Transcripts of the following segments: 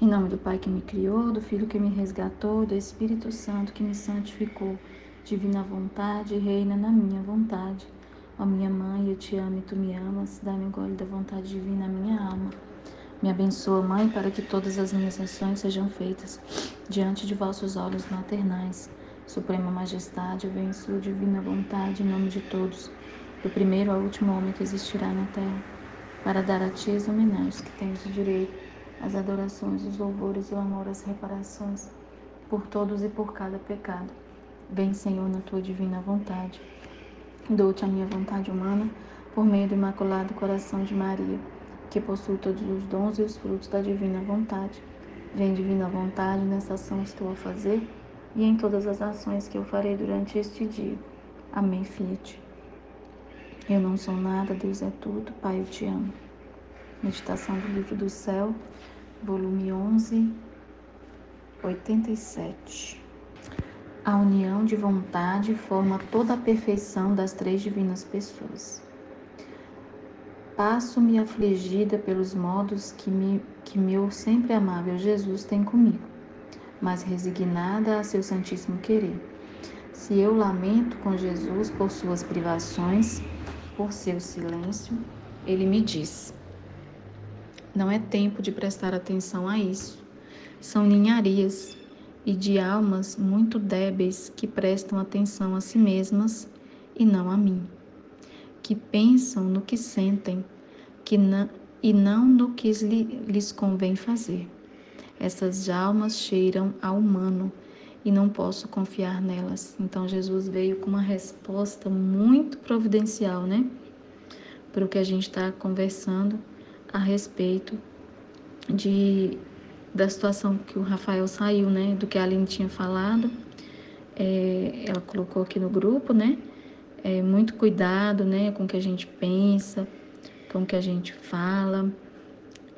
Em nome do Pai que me criou, do Filho que me resgatou, do Espírito Santo que me santificou. Divina vontade, reina na minha vontade. Ó minha mãe, eu te amo e tu me amas, dá-me o gole da vontade divina à minha alma. Me abençoa, Mãe, para que todas as minhas ações sejam feitas diante de vossos olhos maternais. Suprema Majestade, venha em sua divina vontade, em nome de todos, do primeiro ao último homem que existirá na terra, para dar a ti as homenagens que tens o direito, as adorações, os louvores, o amor, as reparações, por todos e por cada pecado. Vem, Senhor, na tua divina vontade. Dou-te a minha vontade humana, por meio do imaculado coração de Maria, que possui todos os dons e os frutos da divina vontade. Vem, divina vontade, nessa ação que estou a fazer e em todas as ações que eu farei durante este dia. Amém, Fiat. Eu não sou nada, Deus é tudo, Pai, eu te amo. Meditação do Livro do Céu, volume 11, 87. A união de vontade forma toda a perfeição das três divinas pessoas. Passo-me afligida pelos modos que meu sempre amável Jesus tem comigo, mas resignada a seu santíssimo querer. Se eu lamento com Jesus por suas privações, por seu silêncio, ele me diz: não é tempo de prestar atenção a isso. São ninharias e de almas muito débeis que prestam atenção a si mesmas e não a mim, que pensam no que sentem e não no que lhes convém fazer. Essas almas cheiram a humano e não posso confiar nelas. Então Jesus veio com uma resposta muito providencial, né? Para o que a gente está conversando a respeito da situação que o Rafael saiu, né? Do que a Aline tinha falado. Ela colocou aqui no grupo, né? Muito cuidado, né? Com o que a gente pensa, com o que a gente fala.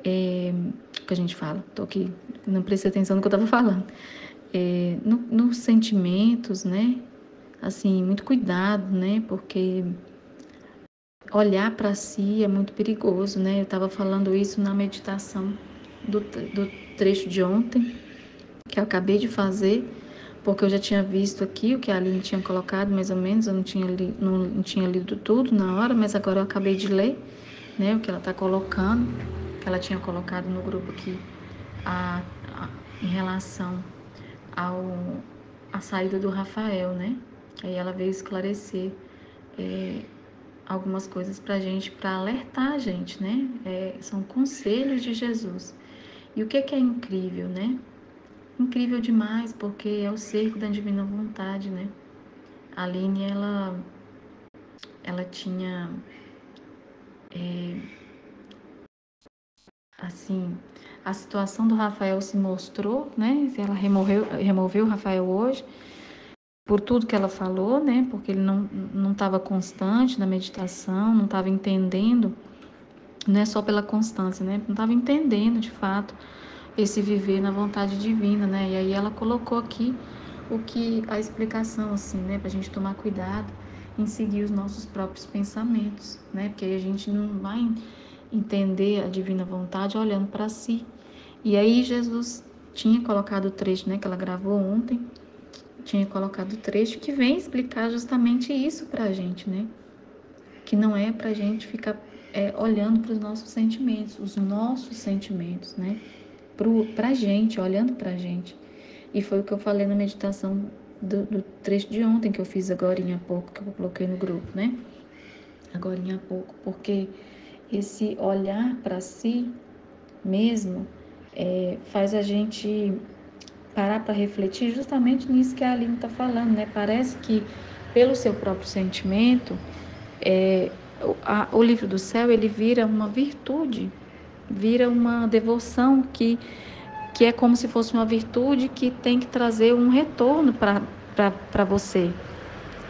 O que a gente fala, tô aqui, não prestei atenção no que eu estava falando. Nos sentimentos, né? Assim, muito cuidado, né? Porque olhar para si é muito perigoso, né? Eu estava falando isso na meditação do trecho de ontem, que eu acabei de fazer, porque eu já tinha visto aqui o que a Aline tinha colocado, mais ou menos, eu não tinha lido tudo na hora, mas agora eu acabei de ler, né? O que ela está colocando, que ela tinha colocado no grupo aqui, em relação à saída do Rafael, né? Aí ela veio esclarecer algumas coisas para a gente, para alertar a gente, né? São conselhos de Jesus. E o que é incrível, né? Incrível demais, porque é o cerco da divina vontade, né? A Aline, ela tinha, assim, a situação do Rafael se mostrou, né? Ela removeu o Rafael hoje, por tudo que ela falou, né? Porque ele não estava constante na meditação, não estava entendendo, não é só pela constância, né? Não estava entendendo, de fato, esse viver na vontade divina, né? E aí ela colocou aqui a explicação, assim, né? Pra gente tomar cuidado em seguir os nossos próprios pensamentos, né? Porque aí a gente não vai entender a divina vontade olhando para si. E aí Jesus tinha colocado o trecho, né? Que ela gravou ontem, tinha colocado o trecho que vem explicar justamente isso pra gente, né? Que não é pra gente ficar olhando para os nossos sentimentos, né? Pra gente, olhando pra gente. E foi o que eu falei na meditação do trecho de ontem, que eu fiz agorinha há pouco, que eu coloquei no grupo, né? Agorinha há pouco, porque esse olhar para si mesmo faz a gente parar para refletir justamente nisso que a Aline está falando, né? Parece que, pelo seu próprio sentimento, o livro do céu, ele vira uma virtude, vira uma devoção que é como se fosse uma virtude que tem que trazer um retorno para você,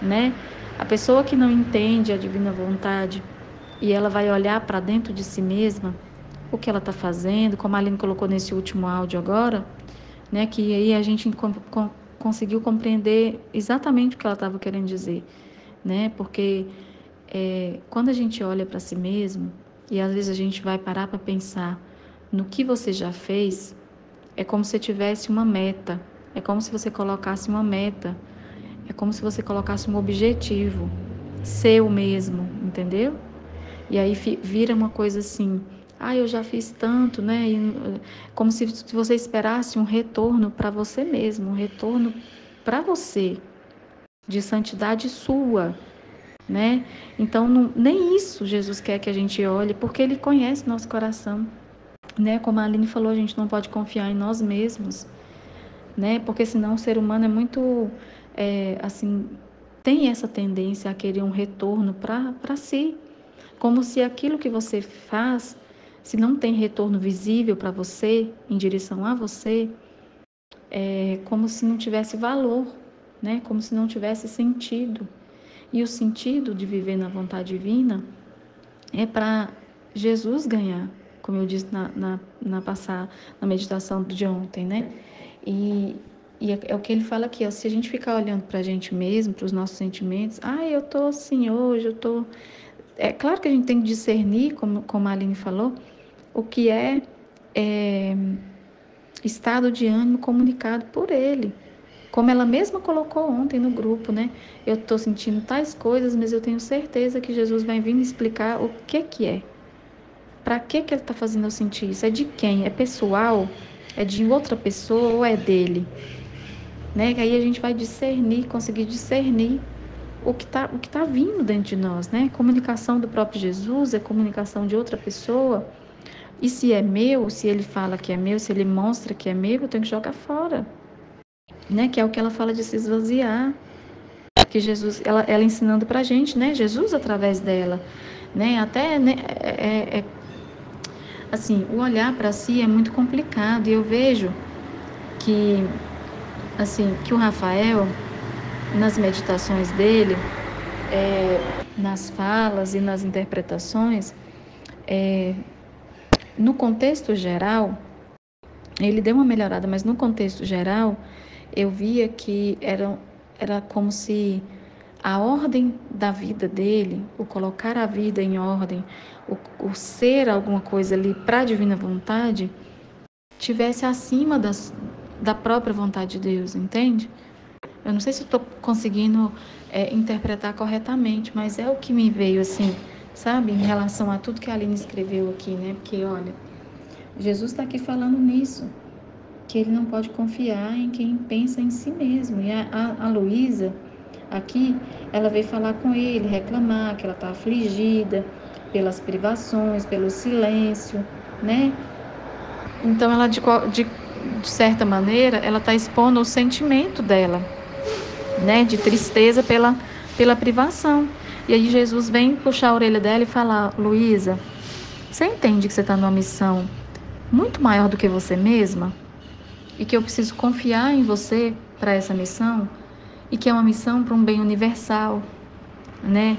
né? A pessoa que não entende a divina vontade e ela vai olhar para dentro de si mesma, o que ela está fazendo, como a Aline colocou nesse último áudio agora, né? Que aí a gente conseguiu compreender exatamente o que ela estava querendo dizer, né? Porque quando a gente olha para si mesmo e às vezes a gente vai parar para pensar no que você já fez, é como se tivesse uma meta, é como se você colocasse uma meta, é como se você colocasse um objetivo, seu mesmo, entendeu? E aí vira uma coisa assim, eu já fiz tanto, né? Como se você esperasse um retorno para você mesmo, um retorno para você, de santidade sua, né? Então, nem isso Jesus quer que a gente olhe, porque Ele conhece nosso coração, né? Como a Aline falou, a gente não pode confiar em nós mesmos, né? Porque senão o ser humano é muito, assim, tem essa tendência a querer um retorno para si, como se aquilo que você faz, se não tem retorno visível para você, em direção a você, é como se não tivesse valor, né? Como se não tivesse sentido. E o sentido de viver na vontade divina é para Jesus ganhar, como eu disse na meditação de ontem, né? E é o que ele fala aqui, ó, se a gente ficar olhando para a gente mesmo, para os nossos sentimentos, eu tô assim hoje, eu tô... É claro que a gente tem que discernir, como a Aline falou, o que é estado de ânimo comunicado por ele. Como ela mesma colocou ontem no grupo, né? Eu estou sentindo tais coisas, mas eu tenho certeza que Jesus vai vir me explicar o que é. Para que ele está fazendo eu sentir isso? É de quem? É pessoal? É de outra pessoa ou é dele? Né? Que aí a gente vai discernir, conseguir discernir o que tá vindo dentro de nós, né? Comunicação do próprio Jesus é comunicação de outra pessoa. E se é meu, se ele fala que é meu, se ele mostra que é meu, eu tenho que jogar fora, né? Que é o que ela fala de se esvaziar, que Jesus, ela ensinando pra gente, né? Jesus através dela, né? Até, né? Assim, o olhar para si é muito complicado e eu vejo que, assim, que o Rafael, nas meditações dele, nas falas e nas interpretações, no contexto geral, ele deu uma melhorada, mas no contexto geral, eu via que era como se a ordem da vida dele, o colocar a vida em ordem, o ser alguma coisa ali para a divina vontade, tivesse acima da própria vontade de Deus, entende? Eu não sei se eu estou conseguindo interpretar corretamente, mas é o que me veio assim, sabe, em relação a tudo que a Aline escreveu aqui, né? Porque, olha, Jesus está aqui falando nisso, que ele não pode confiar em quem pensa em si mesmo. E a Luísa, aqui, ela veio falar com ele, reclamar que ela está afligida pelas privações, pelo silêncio, né? Então, ela, de certa maneira, ela está expondo o sentimento dela, né? De tristeza pela privação. E aí Jesus vem puxar a orelha dela e falar: Luísa, você entende que você está numa missão muito maior do que você mesma? E que eu preciso confiar em você para essa missão? E que é uma missão para um bem universal, né?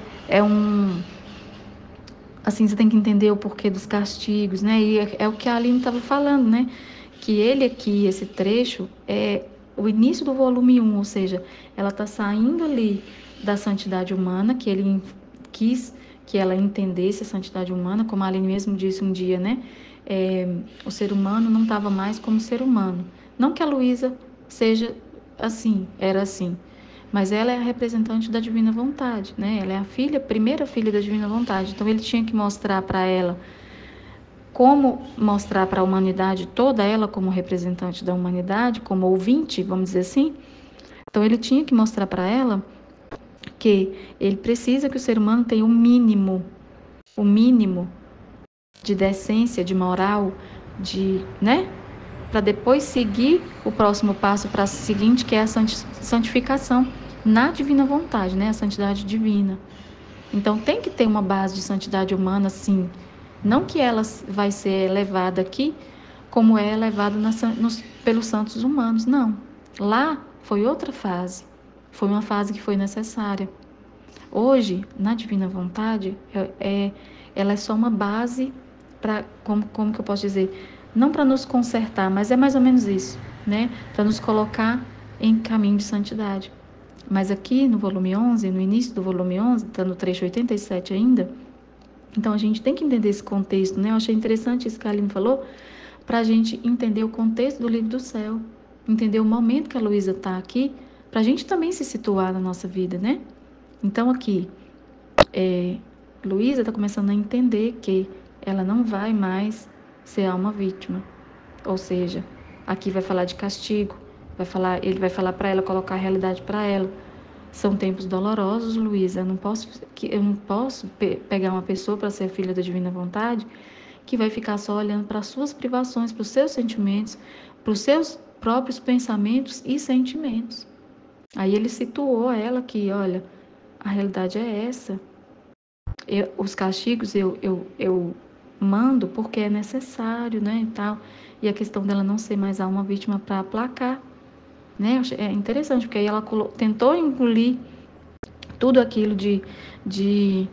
Assim, você tem que entender o porquê dos castigos, né? E é o que a Aline estava falando, né? Que ele aqui, esse trecho, é o início do volume 1, ou seja, ela está saindo ali da santidade humana, que ele quis que ela entendesse a santidade humana, como a Aline mesmo disse um dia, né? O ser humano não estava mais como ser humano. Não que a Luísa seja assim, era assim, mas ela é a representante da divina vontade, né? Ela é a filha, primeira filha da divina vontade. Então ele tinha que mostrar para ela como mostrar para a humanidade toda ela como representante da humanidade, como ouvinte, vamos dizer assim. Então ele tinha que mostrar para ela que ele precisa que o ser humano tenha o mínimo de decência, de moral, né? Para depois seguir o próximo passo para a seguinte, que é a santificação na divina vontade, né? A santidade divina. Então tem que ter uma base de santidade humana, sim. Não que ela vai ser elevada aqui como é elevada pelos santos humanos, não. Lá foi outra fase. Foi uma fase que foi necessária. Hoje, na divina vontade, ela é só uma base para, como que eu posso dizer? Não para nos consertar, mas é mais ou menos isso, né? Para nos colocar em caminho de santidade. Mas aqui no volume 11, no início do volume 11, está no trecho 87 ainda, então a gente tem que entender esse contexto, né? Eu achei interessante isso que a Aline falou, para a gente entender o contexto do livro do céu, entender o momento que a Luísa está aqui, para a gente também se situar na nossa vida, né? Então aqui, Luísa está começando a entender que ela não vai mais ser uma vítima. Ou seja, aqui vai falar de castigo, ele vai falar para ela, colocar a realidade para ela. São tempos dolorosos, Luísa. Eu não posso pegar uma pessoa para ser filha da divina vontade que vai ficar só olhando para as suas privações, para os seus sentimentos, para os seus próprios pensamentos e sentimentos. Aí ele situou ela que, olha, a realidade é essa. Os castigos eu mando porque é necessário, né, e tal. E a questão dela não ser mais uma vítima para aplacar, né? É interessante, porque aí ela tentou engolir tudo aquilo de, de,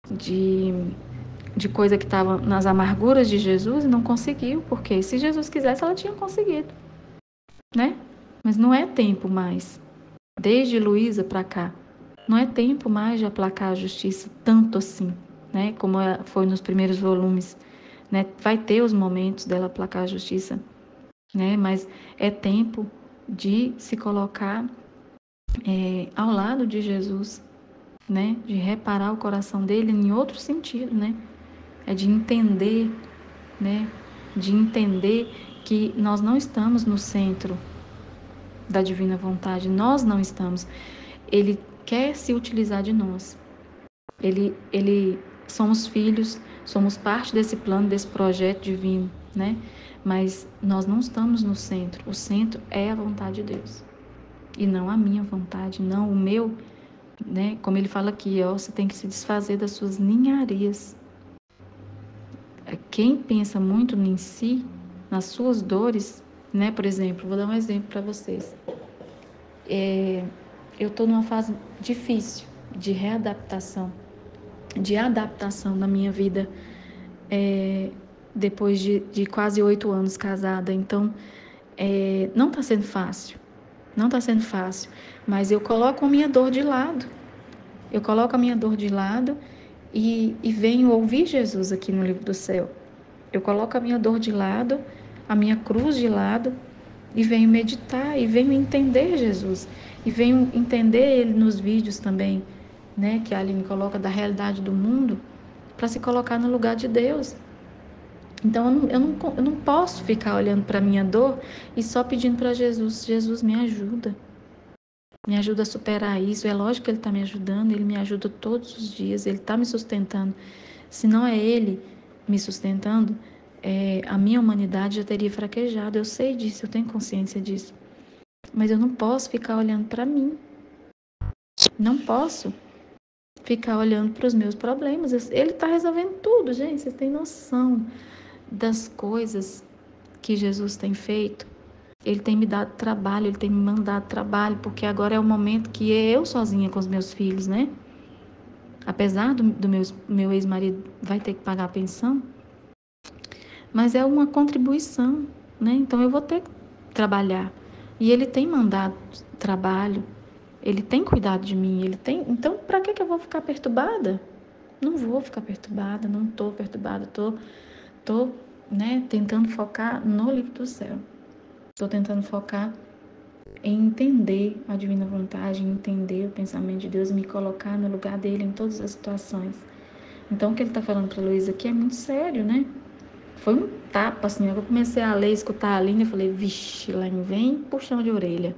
de coisa que estava nas amarguras de Jesus e não conseguiu, porque se Jesus quisesse, ela tinha conseguido, né? Mas não é tempo mais, desde Luísa para cá, não é tempo mais de aplacar a justiça tanto assim, né? Como foi nos primeiros volumes, né? Vai ter os momentos dela aplacar a justiça, né? Mas é tempo de se colocar ao lado de Jesus, né? De reparar o coração dele em outro sentido, né? É de entender, né? De entender que nós não estamos no centro da divina vontade, nós não estamos. Ele quer se utilizar de nós. Ele somos filhos, somos parte desse plano, desse projeto divino, né? Mas nós não estamos no centro. O centro é a vontade de Deus. E não a minha vontade, não o meu, né? Como ele fala aqui, ó, você tem que se desfazer das suas ninharias. Quem pensa muito em si, nas suas dores, né? Por exemplo, vou dar um exemplo para vocês. Eu estou numa fase difícil de readaptação, de adaptação na minha vida, depois de quase 8 anos casada. Então, não está sendo fácil, não está sendo fácil, mas eu coloco a minha dor de lado. Eu coloco a minha dor de lado e venho ouvir Jesus aqui no livro do céu. Eu coloco a minha dor de lado, a minha cruz de lado e venho meditar e venho entender Jesus. E venho entender ele nos vídeos também, né, que a Aline coloca da realidade do mundo, para se colocar no lugar de Deus. Então eu não posso ficar olhando para a minha dor e só pedindo para Jesus, Jesus me ajuda a superar isso. É lógico que ele está me ajudando, ele me ajuda todos os dias, ele está me sustentando. Se não é ele me sustentando, a minha humanidade já teria fraquejado. Eu sei disso, eu tenho consciência disso. Mas eu não posso ficar olhando para mim. Não posso ficar olhando para os meus problemas. Ele está resolvendo tudo, gente. Vocês têm noção das coisas que Jesus tem feito? Ele tem me dado trabalho, ele tem me mandado trabalho, porque agora é o momento que eu sozinha com os meus filhos, né? Apesar do meu ex-marido vai ter que pagar a pensão, mas é uma contribuição, né? Então eu vou ter que trabalhar. E ele tem mandado trabalho, ele tem cuidado de mim, ele tem. Então, para que eu vou ficar perturbada? Não vou ficar perturbada, não estou perturbada, tô, né, tentando focar no livro do céu. Estou tentando focar em entender a divina vontade, em entender o pensamento de Deus e me colocar no lugar dele em todas as situações. Então, o que ele está falando para a Luísa aqui é muito sério, né? Foi um tapa, assim. Eu comecei a ler, escutar a Aline, eu falei, vixe, lá vem puxão de orelha.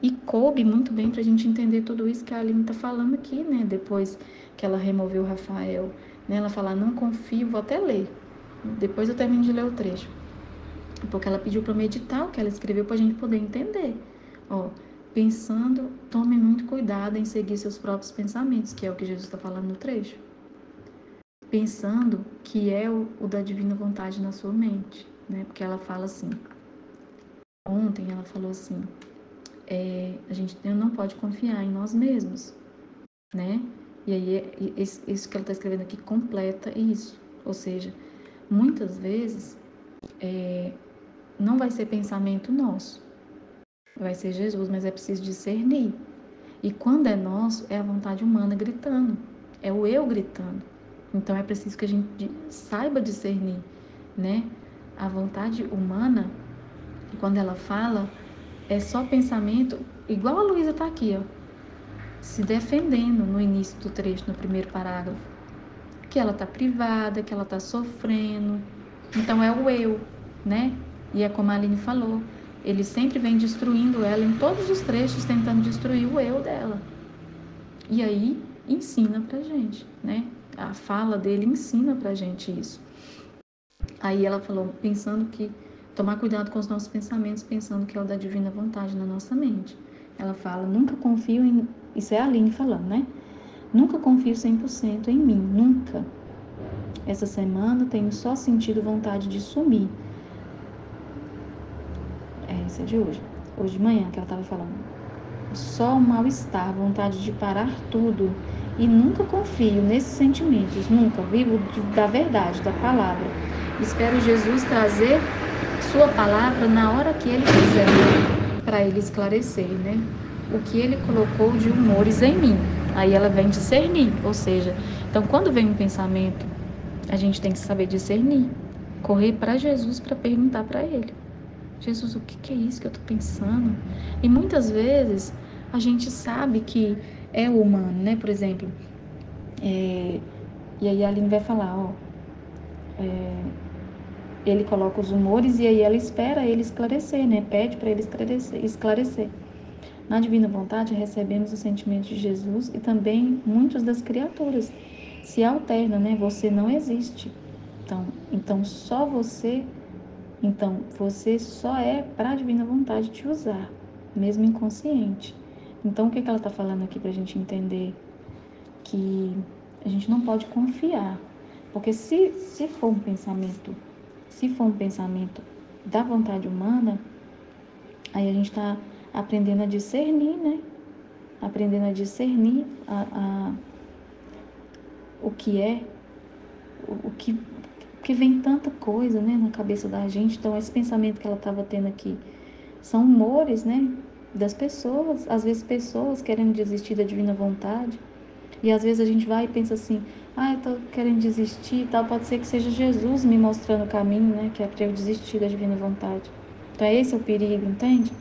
E coube muito bem para a gente entender tudo isso que a Aline está falando aqui, né? Depois que ela removeu o Rafael, né? Ela fala, não confio, vou até ler. Depois eu termino de ler o trecho. Porque ela pediu para meditar o que ela escreveu para a gente poder entender. Ó, pensando, tome muito cuidado em seguir seus próprios pensamentos, que é o que Jesus está falando no trecho. Pensando que é o da divina vontade na sua mente, né? Porque ela fala assim, ontem ela falou assim, a gente não pode confiar em nós mesmos, né? E aí isso que ela está escrevendo aqui completa isso, ou seja, muitas vezes não vai ser pensamento nosso, vai ser Jesus, mas é preciso discernir. E quando é nosso, é a vontade humana gritando, é o eu gritando. Então é preciso que a gente saiba discernir, né? A vontade humana, quando ela fala, é só pensamento, igual a Luísa está aqui, ó, se defendendo no início do trecho, no primeiro parágrafo, que ela está privada, que ela está sofrendo. Então é o eu, né? E é como a Aline falou, ele sempre vem destruindo ela em todos os trechos, tentando destruir o eu dela. E aí ensina pra gente, né? A fala dele ensina pra gente isso. Aí ela falou, pensando que tomar cuidado com os nossos pensamentos, pensando que é o da divina vontade na nossa mente. Ela fala, nunca confio em... Isso é a Aline falando, né? Nunca confio 100% em mim, nunca. Essa semana tenho só sentido vontade de sumir. Isso é de hoje. Hoje de manhã que ela estava falando. Só o mal-estar, vontade de parar tudo. E nunca confio nesses sentimentos, nunca. Vivo da verdade, da palavra. Espero Jesus trazer sua palavra na hora que ele quiser, para ele esclarecer, né? O que ele colocou de humores em mim. Aí ela vem discernir, ou seja, então quando vem um pensamento, a gente tem que saber discernir, correr para Jesus para perguntar para ele. Jesus, o que é isso que eu estou pensando? E muitas vezes a gente sabe que é o humano, né? Por exemplo, e aí a Aline vai falar, ó, ele coloca os humores e aí ela espera ele esclarecer, né? Pede para ele esclarecer. Na divina vontade recebemos os sentimentos de Jesus e também muitos das criaturas. Se alterna, né? Você não existe. Então só você, então você só é para a divina vontade te usar, mesmo inconsciente. Então o que ela está falando aqui para a gente entender? Que a gente não pode confiar, porque se for um pensamento, se for um pensamento da vontade humana, aí a gente está aprendendo a discernir, né? Aprendendo a discernir o que é, o que vem tanta coisa, né, na cabeça da gente. Então esse pensamento que ela estava tendo aqui são humores, né, das pessoas, às vezes pessoas querendo desistir da divina vontade. E às vezes a gente vai e pensa assim, eu tô querendo desistir e tal, pode ser que seja Jesus me mostrando o caminho, né, que é para eu desistir da divina vontade. Então esse é o perigo, entende?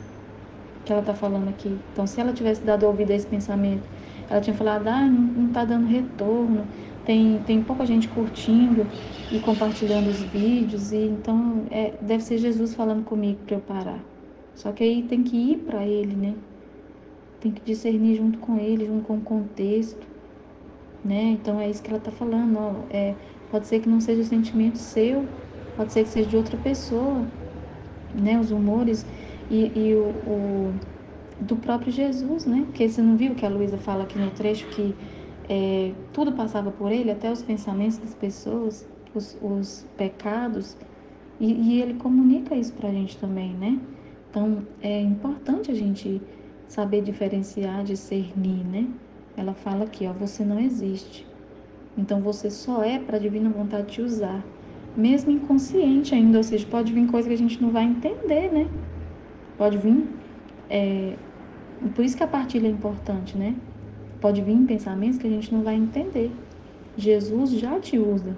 Que ela tá falando aqui. Então se ela tivesse dado ouvido a esse pensamento, ela tinha falado, não tá dando retorno, tem pouca gente curtindo e compartilhando os vídeos, e então deve ser Jesus falando comigo para eu parar. Só que aí tem que ir para ele, né? Tem que discernir junto com ele, junto com o contexto, né? Então é isso que ela está falando, ó, pode ser que não seja o sentimento seu, pode ser que seja de outra pessoa, né? Os humores e do próprio Jesus, né? Porque você não viu que a Luísa fala aqui no trecho que tudo passava por ele, até os pensamentos das pessoas, os pecados, e ele comunica isso pra gente também, né? Então é importante a gente saber diferenciar, discernir, né? Ela fala aqui, ó, você não existe. Então você só é para a divina vontade te usar, mesmo inconsciente ainda, ou seja, pode vir coisa que a gente não vai entender, né? Pode vir, por isso que a partilha é importante, né? Pode vir pensamentos que a gente não vai entender. Jesus já te usa.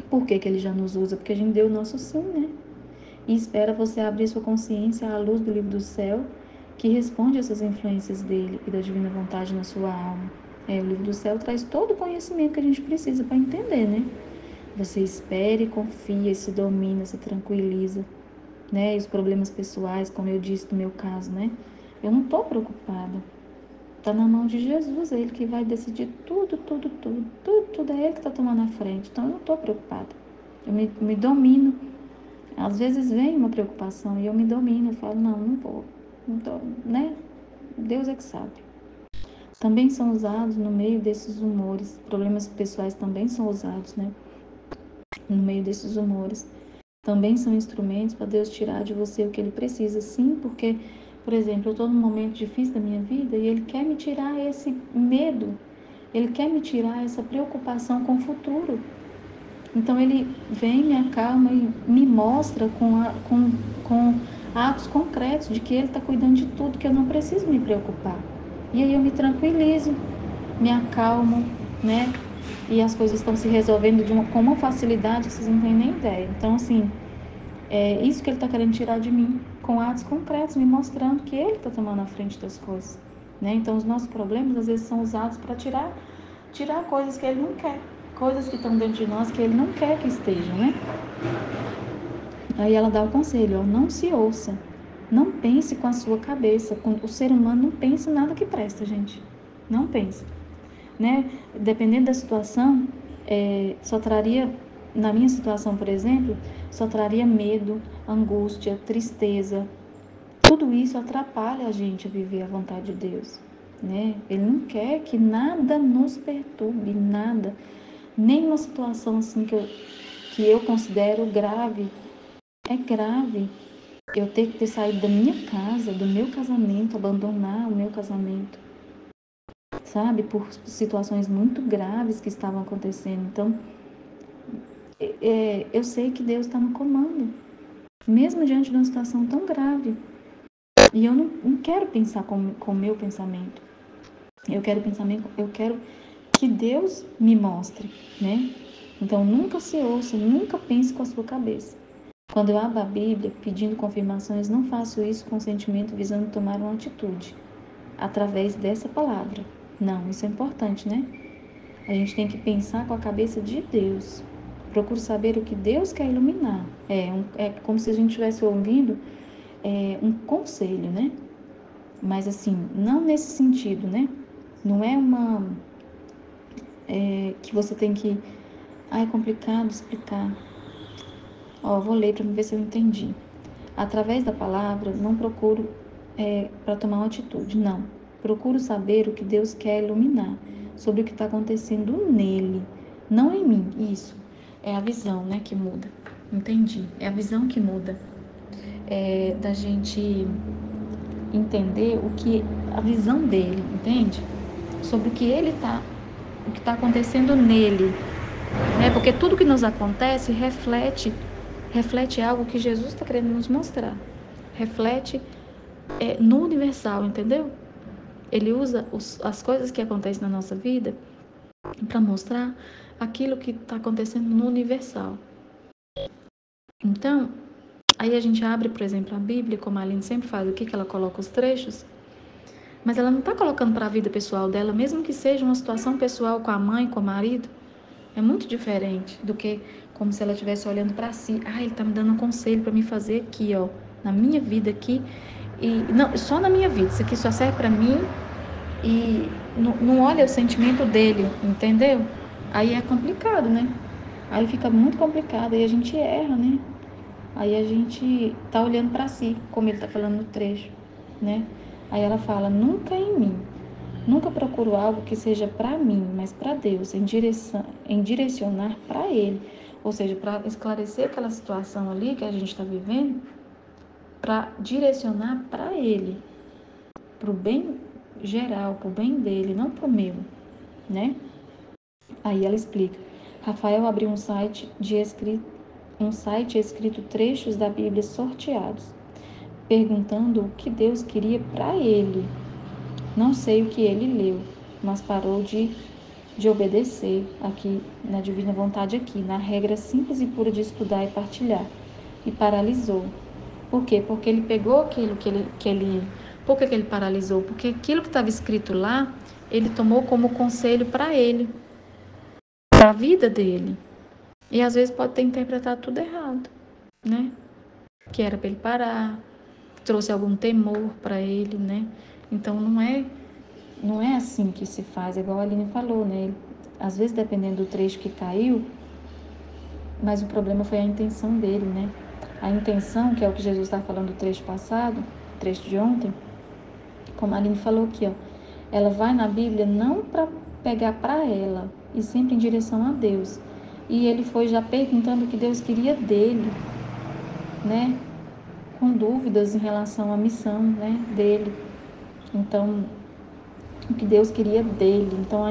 Por que ele já nos usa? Porque a gente deu o nosso sim, né? E espera você abrir sua consciência à luz do livro do céu, que responde a essas influências dele e da divina vontade na sua alma. O livro do céu traz todo o conhecimento que a gente precisa para entender, né? Você espera e confia, e se domina, se tranquiliza, né? E os problemas pessoais, como eu disse no meu caso, né? Eu não estou preocupada. Está na mão de Jesus, é Ele que vai decidir tudo, tudo, tudo. Tudo é Ele que está tomando a frente. Então eu não estou preocupada. Eu me domino. Às vezes vem uma preocupação e eu me domino. Eu falo, não vou. Não tô, né? Deus é que sabe. Também são usados no meio desses humores. Problemas pessoais também são usados, né? No meio desses humores. Também são instrumentos para Deus tirar de você o que Ele precisa. Sim, porque, por exemplo, eu estou num momento difícil da minha vida e Ele quer me tirar esse medo. Ele quer me tirar essa preocupação com o futuro. Então Ele vem, me acalma e me mostra com atos concretos de que Ele está cuidando de tudo, que eu não preciso me preocupar. E aí eu me tranquilizo, me acalmo, né? E as coisas estão se resolvendo com uma facilidade que vocês não têm nem ideia. Então, assim, É isso que ele está querendo tirar de mim, com atos concretos, me mostrando que ele está tomando a frente das coisas, né? Então, os nossos problemas, às vezes, são usados para tirar coisas que ele não quer, coisas que estão dentro de nós que ele não quer que estejam, né? Aí ela dá o conselho, ó, não se ouça, não pense com a sua cabeça. O ser humano não pensa em nada que presta, gente. Não pensa, né? Dependendo da situação, só traria, na minha situação, por exemplo, só traria medo, angústia, tristeza. Tudo isso atrapalha a gente a viver a vontade de Deus, né? Ele não quer que nada nos perturbe, nada. Nem uma situação assim que eu considero grave. É grave eu ter que ter saído da minha casa, do meu casamento, abandonar o meu casamento, sabe? Por situações muito graves que estavam acontecendo. Então, eu sei que Deus está no comando, mesmo diante de uma situação tão grave. E eu não quero pensar com o meu pensamento. Eu quero que Deus me mostre, né? Então, nunca se ouça, nunca pense com a sua cabeça. Quando eu abro a Bíblia pedindo confirmações, não faço isso com sentimento visando tomar uma atitude através dessa palavra. Não, isso é importante, né? A gente tem que pensar com a cabeça de Deus. Procuro saber o que Deus quer iluminar. É como se a gente estivesse ouvindo um conselho, né? Mas assim, não nesse sentido, né? Não é uma que você tem que. É complicado explicar. Ó, vou ler para ver se eu entendi. Através da palavra, não procuro para tomar uma atitude, não. Procuro saber o que Deus quer iluminar sobre o que está acontecendo nele, não em mim. Isso é a visão, né, que muda. Entendi. É a visão que muda. É da gente entender a visão dele, entende? Sobre o que está acontecendo nele, né? Porque tudo que nos acontece reflete algo que Jesus está querendo nos mostrar. Reflete no universal, entendeu? Ele usa as coisas que acontecem na nossa vida para mostrar aquilo que está acontecendo no universal. Então, aí a gente abre, por exemplo, a Bíblia, como a Aline sempre faz aqui, que ela coloca os trechos, mas ela não está colocando para a vida pessoal dela, mesmo que seja uma situação pessoal com a mãe, com o marido, é muito diferente do que como se ela estivesse olhando para si. Ele está me dando um conselho para me fazer aqui, ó, na minha vida aqui, e não, só na minha vida, isso aqui só serve para mim e não olha o sentimento dele, entendeu? Aí é complicado, né? Aí fica muito complicado, aí a gente erra, né? Aí a gente tá olhando para si, como ele tá falando no trecho, né? Aí ela fala: nunca em mim, nunca procuro algo que seja para mim, mas para Deus, em direcionar para Ele, ou seja, para esclarecer aquela situação ali que a gente está vivendo, para direcionar para Ele, para o bem geral, para o bem dele, não para o meu, né? Aí ela explica. Rafael abriu um site escrito trechos da Bíblia sorteados, perguntando o que Deus queria para ele. Não sei o que ele leu, mas parou de obedecer aqui na divina vontade aqui, na regra simples e pura de estudar e partilhar, e paralisou. Por quê? Porque ele pegou aquilo que ele por que ele paralisou? Porque aquilo que estava escrito lá, ele tomou como conselho para ele, para a vida dele. E às vezes pode ter interpretado tudo errado, né? Que era para ele parar, trouxe algum temor para ele, né? Então não é assim que se faz, igual a Aline falou, né? Às vezes, dependendo do trecho que caiu, mas o problema foi a intenção dele, né? A intenção, que é o que Jesus está falando do trecho passado, trecho de ontem, como a Aline falou aqui, ó, ela vai na Bíblia não para pegar para ela, e sempre em direção a Deus. E ele foi já perguntando o que Deus queria dele, né? Com dúvidas em relação à missão, né, dele. Então, o que Deus queria dele. Então,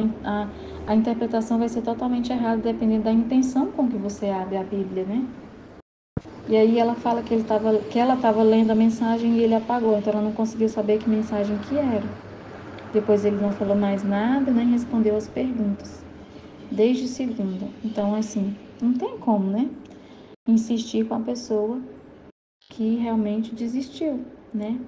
a interpretação vai ser totalmente errada, dependendo da intenção com que você abre a Bíblia, né? E aí ela fala que ela estava lendo a mensagem e ele apagou, então ela não conseguiu saber que mensagem que era. Depois ele não falou mais nada, nem respondeu as perguntas, desde segunda. Então, assim, não tem como, né? Insistir com a pessoa que realmente desistiu, né?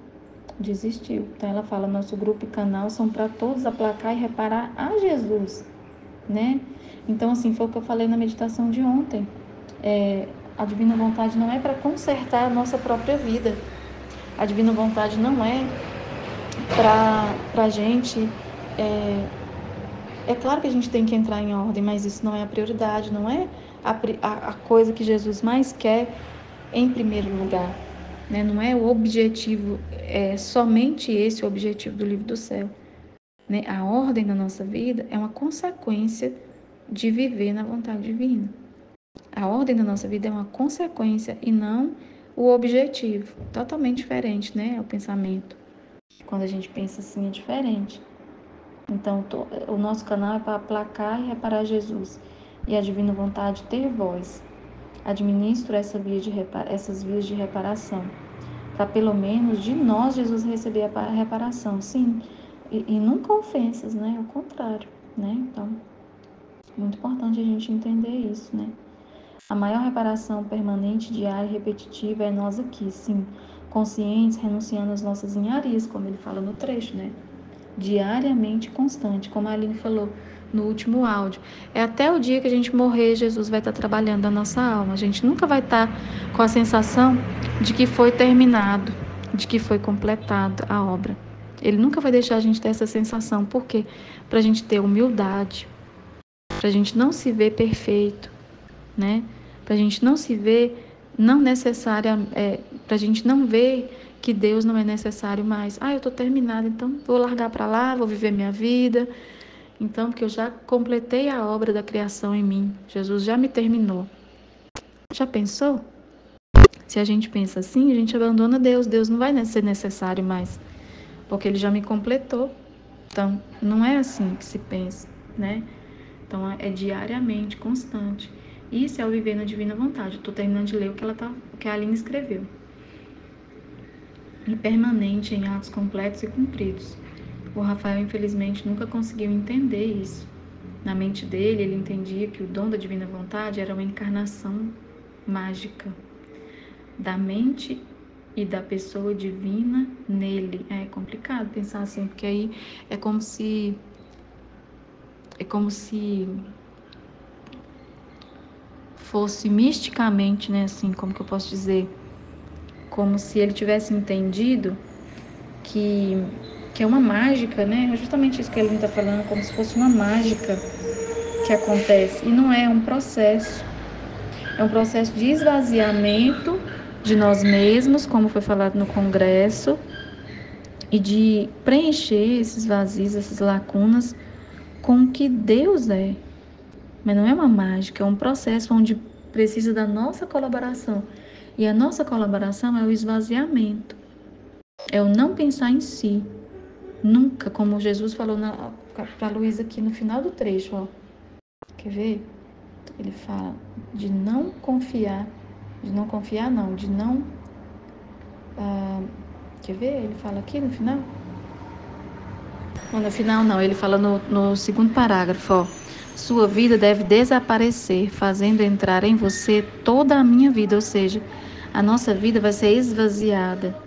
Desistiu. Então ela fala, nosso grupo e canal são para todos aplacar e reparar a Jesus, né? Então assim, foi o que eu falei na meditação de ontem. A divina vontade não é para consertar a nossa própria vida. A divina vontade não é para a gente... É claro que a gente tem que entrar em ordem, mas isso não é a prioridade, não é a coisa que Jesus mais quer em primeiro lugar, né? Não é o objetivo, é somente esse o objetivo do livro do céu, né? A ordem da nossa vida é uma consequência de viver na vontade divina. A ordem da nossa vida é uma consequência e não o objetivo. Totalmente diferente, né? O pensamento. Quando a gente pensa assim, é diferente. Então, o nosso canal é para aplacar e reparar Jesus. E a divina vontade ter voz. Administro essas vias de reparação. Para pelo menos de nós Jesus receber a reparação. Sim, e nunca ofensas, né? Ao contrário, né? Então, muito importante a gente entender isso, né? A maior reparação permanente, diária e repetitiva é nós aqui, sim, conscientes, renunciando às nossas enharias, como ele fala no trecho, né? Diariamente constante, como a Aline falou no último áudio. É até o dia que a gente morrer, Jesus vai estar trabalhando na nossa alma. A gente nunca vai estar com a sensação de que foi terminado, de que foi completada a obra. Ele nunca vai deixar a gente ter essa sensação. Por quê? Para a gente ter humildade, para a gente não se ver perfeito, né? Para a gente não se ver não necessária, para a gente não ver que Deus não é necessário mais. Eu estou terminada, então vou largar para lá, vou viver minha vida. Então, porque eu já completei a obra da criação em mim. Jesus já me terminou. Já pensou? Se a gente pensa assim, a gente abandona Deus. Deus não vai ser necessário mais, porque Ele já me completou. Então, não é assim que se pensa, né? Então, é diariamente, constante. Isso é o viver na divina vontade. Estou terminando de ler o que a Aline escreveu. E permanente em atos completos e cumpridos. O Rafael, infelizmente, nunca conseguiu entender isso. Na mente dele, ele entendia que o dom da divina vontade era uma encarnação mágica da mente e da pessoa divina nele. É complicado pensar assim, porque aí é como se fosse misticamente, né, assim, como que eu posso dizer, como se ele tivesse entendido que é uma mágica, né? É justamente isso que ele está falando, como se fosse uma mágica que acontece. E não é, um processo. É um processo de esvaziamento de nós mesmos, como foi falado no congresso, e de preencher esses vazios, essas lacunas, com o que Deus é. Mas não é uma mágica, é um processo onde precisa da nossa colaboração. E a nossa colaboração é o esvaziamento, é o não pensar em si. Nunca, como Jesus falou para Luísa aqui no final do trecho, ó. Quer ver? Ele fala de não confiar, de não... Quer ver? Ele fala aqui no final? Não, no final não, ele fala no segundo parágrafo, ó. Sua vida deve desaparecer, fazendo entrar em você toda a minha vida, ou seja, a nossa vida vai ser esvaziada.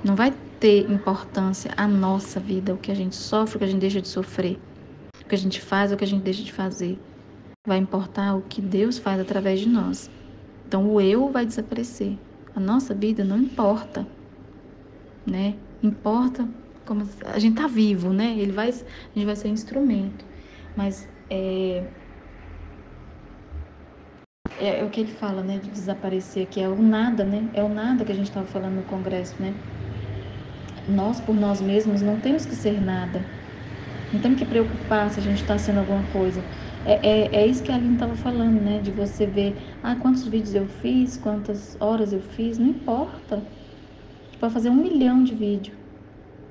Não vai ter importância a nossa vida, o que a gente sofre, o que a gente deixa de sofrer, o que a gente faz, o que a gente deixa de fazer. Vai importar o que Deus faz através de nós. Então o eu vai desaparecer. A nossa vida não importa, né? Importa como a gente tá vivo, né? A gente vai ser instrumento. Mas é o que ele fala, né? De desaparecer, que é o nada, né? É o nada que a gente estava falando no congresso, né? Nós, por nós mesmos, não temos que ser nada. Não temos que preocupar se a gente está sendo alguma coisa. É isso que a Aline estava falando, né? De você ver, quantos vídeos eu fiz, quantas horas eu fiz, não importa. Pode fazer 1 milhão de vídeos,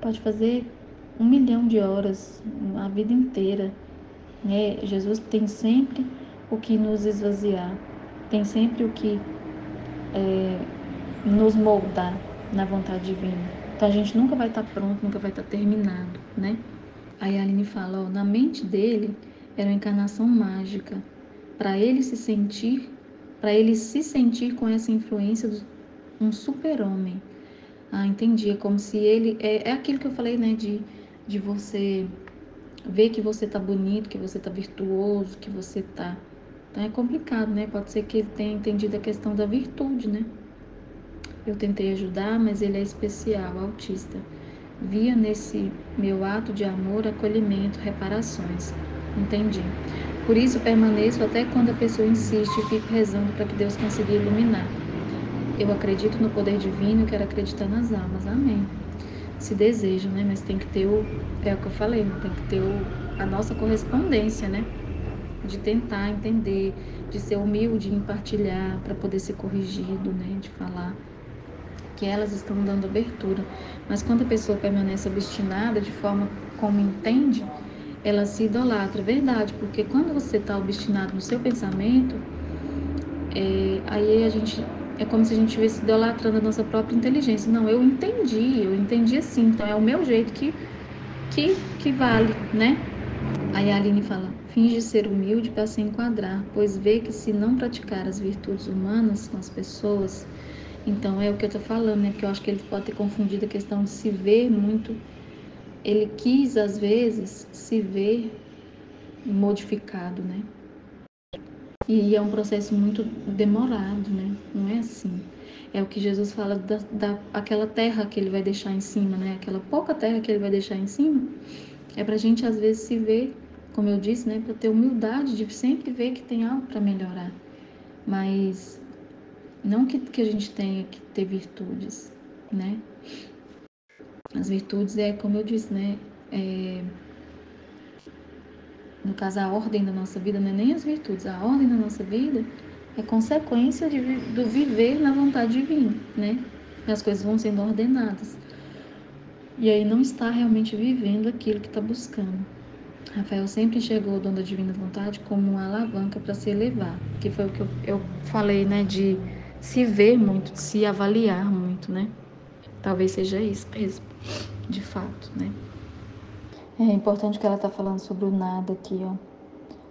pode fazer 1 milhão de horas, a vida inteira. Né? Jesus tem sempre o que nos esvaziar, tem sempre o que nos moldar na vontade divina. Então a gente nunca vai estar pronto, nunca vai estar terminado, né? Aí a Aline fala, ó, na mente dele era uma encarnação mágica, para ele se sentir com essa influência um super-homem. Ah, entendi. É como se ele. É aquilo que eu falei, né? De você ver que você tá bonito, que você tá virtuoso, que você tá. Então é complicado, né? Pode ser que ele tenha entendido a questão da virtude, né? Eu tentei ajudar, mas ele é especial, autista. Via nesse meu ato de amor, acolhimento, reparações. Entendi. Por isso permaneço até quando a pessoa insiste e fico rezando para que Deus consiga iluminar. Eu acredito no poder divino e quero acreditar nas almas. Amém. Se deseja, né? Mas tem que ter é o que eu falei, tem que ter a nossa correspondência, né? De tentar entender, de ser humilde em partilhar para poder ser corrigido, né? De falar que elas estão dando abertura. Mas quando a pessoa permanece obstinada de forma como entende, ela se idolatra, verdade, porque quando você está obstinado no seu pensamento, aí a gente é como se a gente estivesse idolatrando a nossa própria inteligência. Não, eu entendi assim, então é o meu jeito que vale, né? Aí a Aline fala: finge ser humilde para se enquadrar, pois vê que se não praticar as virtudes humanas com as pessoas, então é o que eu tô falando, né? Porque eu acho que ele pode ter confundido a questão de se ver muito. Ele quis, às vezes, se ver modificado, né? E é um processo muito demorado, né? Não é assim. É o que Jesus fala aquela terra que ele vai deixar em cima, né? Aquela pouca terra que ele vai deixar em cima. É pra gente, às vezes, se ver, como eu disse, né? Pra ter humildade de sempre ver que tem algo para melhorar. Mas não que a gente tenha que ter virtudes, né? As virtudes é, como eu disse, né? No caso, a ordem da nossa vida não é nem as virtudes, a ordem da nossa vida é consequência do viver na vontade divina, né? As coisas vão sendo ordenadas. E aí não está realmente vivendo aquilo que está buscando. Rafael sempre enxergou o dom da divina vontade como uma alavanca para se elevar, que foi o que eu falei, né? De se ver muito, de se avaliar muito, né? Talvez seja isso mesmo, de fato, né? É importante que ela está falando sobre o nada aqui, ó.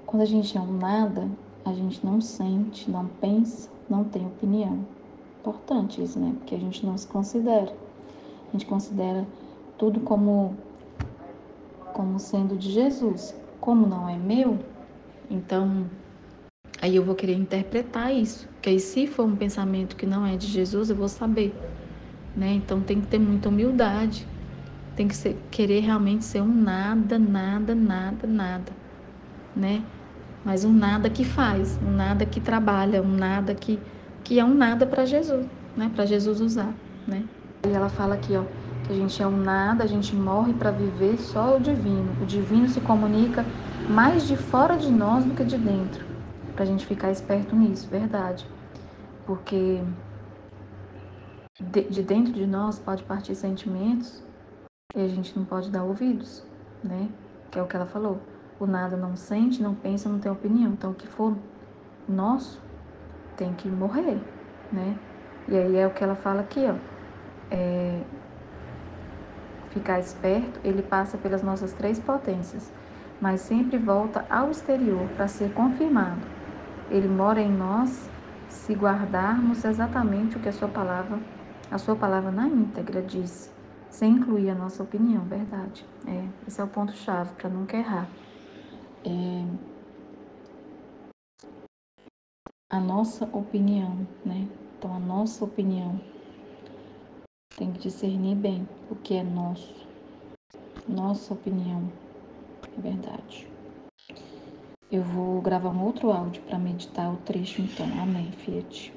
Quando a gente é um nada, a gente não sente, não pensa, não tem opinião. Importante isso, né? Porque a gente não se considera. A gente considera tudo como sendo de Jesus. Como não é meu, então aí eu vou querer interpretar isso. Porque aí se for um pensamento que não é de Jesus, eu vou saber, né? Então tem que ter muita humildade. Tem que querer realmente ser um nada, nada, nada, nada, né? Mas um nada que faz, um nada que trabalha, um nada que é um nada para Jesus, né? Para Jesus usar, né? E ela fala aqui, ó, que a gente é um nada, a gente morre para viver só o divino. O divino se comunica mais de fora de nós do que de dentro. Pra gente ficar esperto nisso, verdade. Porque de dentro de nós pode partir sentimentos e a gente não pode dar ouvidos, né? Que é o que ela falou. O nada não sente, não pensa, não tem opinião. Então, o que for nosso tem que morrer, né? E aí é o que ela fala aqui, ó. Ficar esperto, ele passa pelas nossas três potências, mas sempre volta ao exterior para ser confirmado. Ele mora em nós se guardarmos exatamente o que a sua palavra na íntegra diz, sem incluir a nossa opinião, verdade. Esse é o ponto-chave para nunca errar. A nossa opinião, né? Então, a nossa opinião tem que discernir bem o que é nosso. Nossa opinião, é verdade. Eu vou gravar um outro áudio para meditar o trecho, então. Amém, Fiat.